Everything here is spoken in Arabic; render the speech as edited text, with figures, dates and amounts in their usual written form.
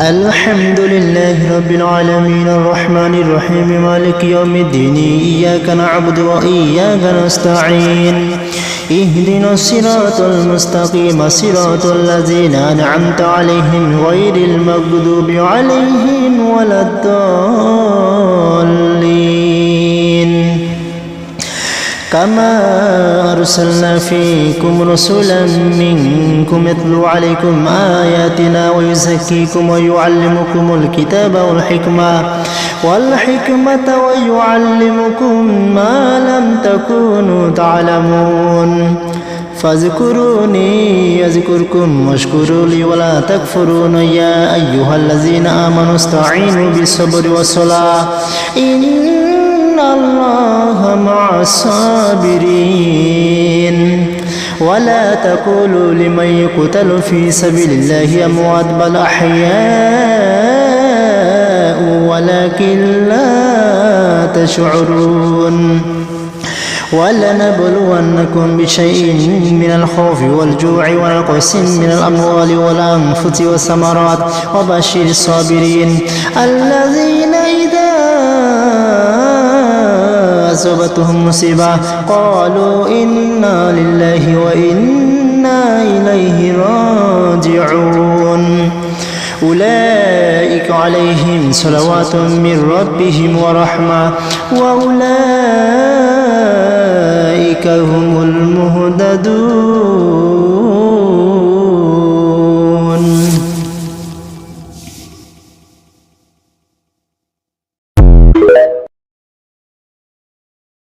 الحمد لله رب العالمين الرحمن الرحيم مالك يوم الدين إياك نعبد وإياك نستعين اهدنا الصراط المستقيم صراط الذين أنعمت عليهم غير المغضوب عليهم ولا الضالين كما أرسلنا فيكم رسولا منكم يتلو عليكم آياتنا ويزكيكم ويعلمكم الكتاب والحكمة ويعلمكم ما لم تكونوا تعلمون فاذكروني يذكركم واشكروا لي ولا تكفرون يا أيها الذين آمنوا استعينوا بالصبر والصلاة إن الله مع الصابرين ولا تقولوا لمن يقتل في سبيل الله أموات بل أحياء ولكن لا تشعرون ولنبلونكم بشيء من الخوف والجوع ونقص من الأموال والأنفس والثمرات وبشر الصابرين الذين إذا أصابتهم مصيبة قالوا إنا لله وإنا إليه راجعون أولئك عليهم صلوات من ربهم ورحمة وأولئك هم